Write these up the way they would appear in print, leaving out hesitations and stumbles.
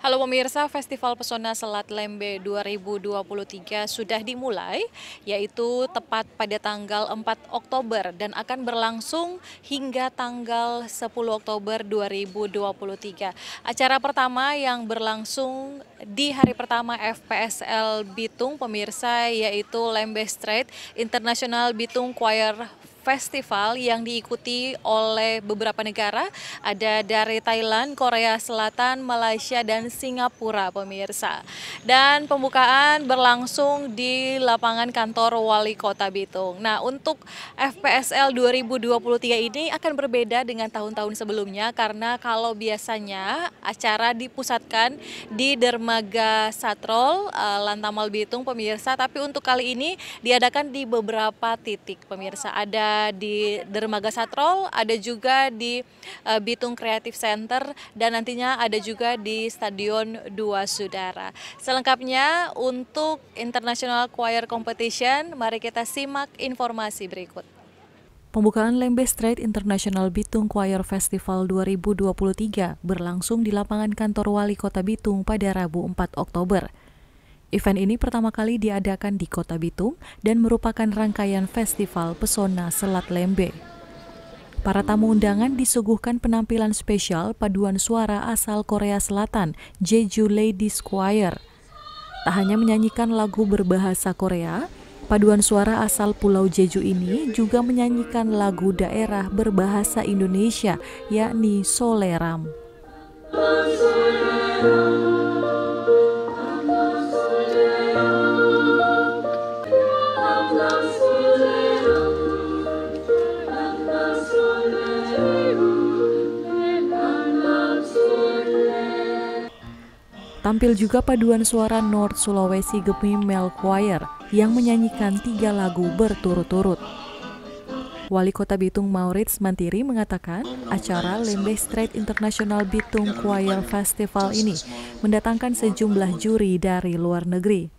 Halo pemirsa, Festival Pesona Selat Lembe 2023 sudah dimulai, yaitu tepat pada tanggal 4 Oktober dan akan berlangsung hingga tanggal 10 Oktober 2023. Acara pertama yang berlangsung di hari pertama FPSL Bitung pemirsa yaitu Lembe Strait International Bitung Choir Festival yang diikuti oleh beberapa negara, ada dari Thailand, Korea Selatan, Malaysia, dan Singapura pemirsa. Dan pembukaan berlangsung di lapangan kantor Wali Kota Bitung. Nah, untuk FPSL 2023 ini akan berbeda dengan tahun-tahun sebelumnya karena kalau biasanya acara dipusatkan di Dermaga Satrol, Lantamal Bitung pemirsa, tapi untuk kali ini diadakan di beberapa titik pemirsa. Ada di Dermaga Satrol, ada juga di Bitung Creative Center, dan nantinya ada juga di Stadion Dua Sudara. Selengkapnya untuk International Choir Competition, mari kita simak informasi berikut. Pembukaan Lembe Strait International Bitung Choir Festival 2023 berlangsung di lapangan kantor Wali Kota Bitung pada Rabu 4 Oktober. Event ini pertama kali diadakan di Kota Bitung dan merupakan rangkaian Festival Pesona Selat Lembe. Para tamu undangan disuguhkan penampilan spesial paduan suara asal Korea Selatan, Jeju Ladies Choir. Tak hanya menyanyikan lagu berbahasa Korea, paduan suara asal Pulau Jeju ini juga menyanyikan lagu daerah berbahasa Indonesia, yakni Soleram. Tampil juga paduan suara North Sulawesi Gemimel Choir yang menyanyikan 3 lagu berturut-turut. Wali Kota Bitung Maurits Mantiri mengatakan acara Lembe Strait International Bitung Choir Festival ini mendatangkan sejumlah juri dari luar negeri.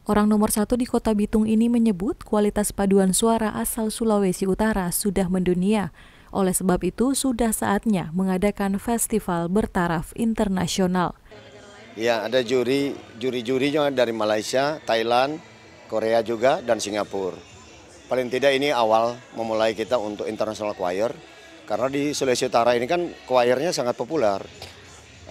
Orang nomor 1 di Kota Bitung ini menyebut kualitas paduan suara asal Sulawesi Utara sudah mendunia. Oleh sebab itu, sudah saatnya mengadakan festival bertaraf internasional. Ya, ada juri-jurinya dari Malaysia, Thailand, Korea juga, dan Singapura. Paling tidak ini awal memulai kita untuk international choir, karena di Sulawesi Utara ini kan choirnya sangat populer.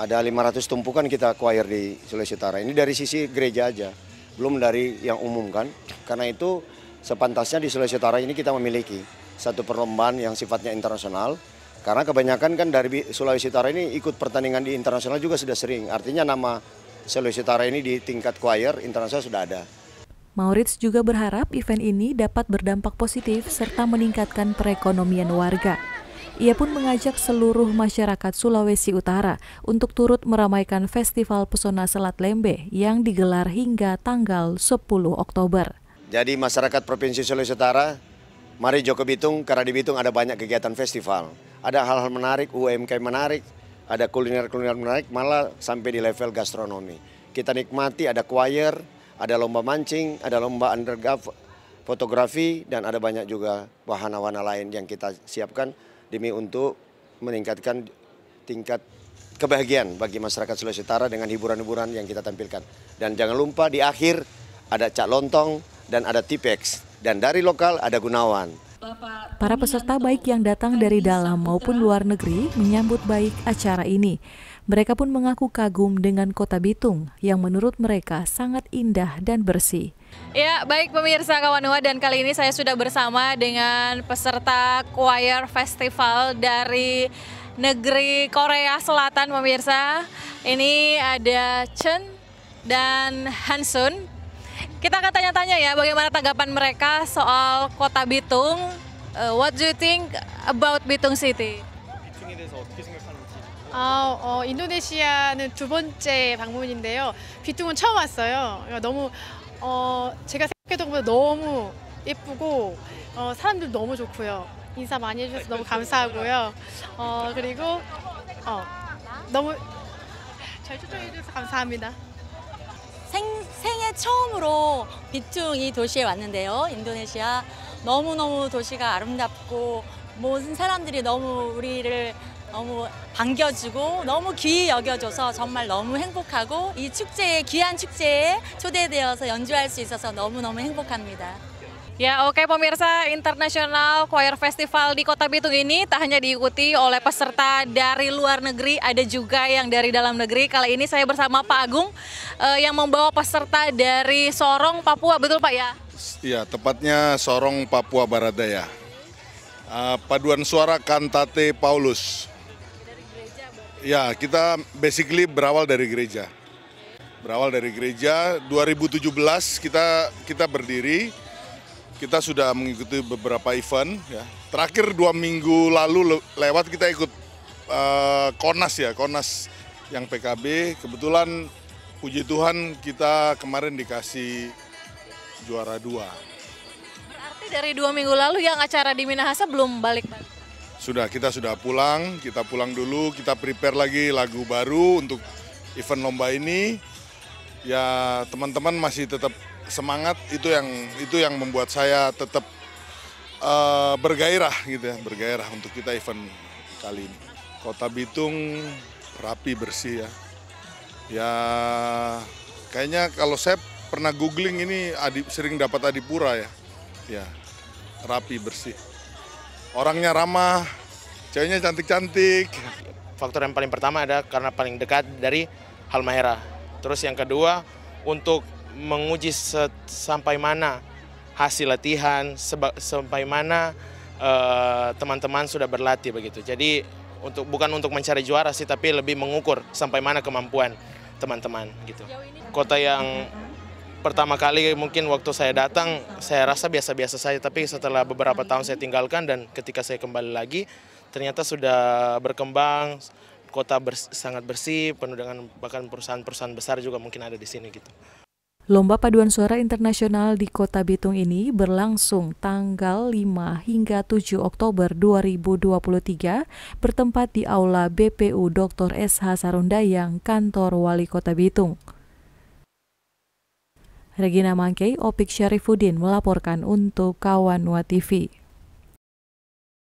Ada 500 tumpukan kita choir di Sulawesi Utara. Ini dari sisi gereja aja, belum dari yang umum kan. Karena itu sepantasnya di Sulawesi Utara ini kita memiliki satu perlombaan yang sifatnya internasional, karena kebanyakan kan dari Sulawesi Utara ini ikut pertandingan di internasional juga sudah sering, artinya nama Sulawesi Utara ini di tingkat choir internasional sudah ada. Maurits juga berharap event ini dapat berdampak positif serta meningkatkan perekonomian warga. Ia pun mengajak seluruh masyarakat Sulawesi Utara untuk turut meramaikan Festival Pesona Selat Lembe yang digelar hingga tanggal 10 Oktober. Jadi masyarakat Provinsi Sulawesi Utara, mari Joko Bitung, karena di Bitung ada banyak kegiatan festival. Ada hal-hal menarik, UMKM menarik, ada kuliner-kuliner menarik, malah sampai di level gastronomi. Kita nikmati, ada choir, ada lomba mancing, ada lomba underground fotografi, dan ada banyak juga wahana-wahana lain yang kita siapkan demi untuk meningkatkan tingkat kebahagiaan bagi masyarakat Sulawesi Utara dengan hiburan-hiburan yang kita tampilkan. Dan jangan lupa di akhir ada cak lontong dan ada tipex. Dan dari lokal ada Gunawan. Para peserta baik yang datang dari dalam maupun luar negeri menyambut baik acara ini. Mereka pun mengaku kagum dengan Kota Bitung yang menurut mereka sangat indah dan bersih. Ya, baik pemirsa Kawanua, dan kali ini saya sudah bersama dengan peserta choir festival dari negeri Korea Selatan pemirsa. Ini ada Chen dan Hansun. Kita akan tanya-tanya ya bagaimana tanggapan mereka soal Kota Bitung. What do you think about Bitung City? 비퉁에 대해서 어떻게 생각하는지. 인도네시아는 두 번째 방문인데요. 비퉁은 처음 왔어요. 그러니까 너무 제가 생각했던 것보다 너무 예쁘고 사람들 너무 좋고요. 인사 많이 해주셔서 너무 감사하고요. 그리고 너무 잘 초청해 주셔서 감사합니다. 생애 처음으로 비퉁 이 도시에 왔는데요. 인도네시아 너무너무 도시가 아름답고 모든 사람들이 너무 우리를 너무 반겨주고 너무 귀히 여겨줘서 정말 너무 행복하고 이 축제에 귀한 축제에 초대되어서 연주할 수 있어서 너무너무 행복합니다. Ya oke pemirsa, International Choir Festival di Kota Bitung ini tak hanya diikuti oleh peserta dari luar negeri, ada juga yang dari dalam negeri. Kali ini saya bersama Pak Agung yang membawa peserta dari Sorong, Papua, betul Pak ya? Ya, tepatnya Sorong, Papua Barat Daya. Paduan suara Kantate Paulus. Ya, kita basically berawal dari gereja. 2017 kita berdiri. Kita sudah mengikuti beberapa event. Ya. Terakhir 2 minggu lalu lewat kita ikut Konas ya, Konas yang PKB. Kebetulan puji Tuhan kita kemarin dikasih juara 2. Berarti dari 2 minggu lalu yang acara di Minahasa belum balik? Kita sudah pulang, kita pulang dulu, kita prepare lagi lagu baru untuk event lomba ini. Ya teman-teman masih tetap semangat, itu yang membuat saya tetap bergairah gitu ya, bergairah untuk kita event kali ini. Kota Bitung rapi bersih ya. Ya kayaknya kalau saya pernah googling ini sering dapat Adipura ya. Ya, rapi bersih. Orangnya ramah, ceweknya cantik-cantik. Faktor yang paling pertama ada karena paling dekat dari Halmahera. Terus yang kedua untuk menguji sampai mana hasil latihan, sampai mana teman-teman sudah berlatih begitu. Jadi bukan untuk mencari juara sih, tapi lebih mengukur sampai mana kemampuan teman-teman gitu. Kota yang pertama kali mungkin waktu saya datang, saya rasa biasa-biasa saja, tapi setelah beberapa tahun saya tinggalkan dan ketika saya kembali lagi, ternyata sudah berkembang, kota sangat bersih, penuh dengan bahkan perusahaan-perusahaan besar juga mungkin ada di sini gitu. Lomba Paduan Suara Internasional di Kota Bitung ini berlangsung tanggal 5 hingga 7 Oktober 2023 bertempat di Aula BPU Dr. SH Sarundayang, Kantor Wali Kota Bitung. Regina Mangkei, Opik Syarifuddin melaporkan untuk Kawan Wa TV.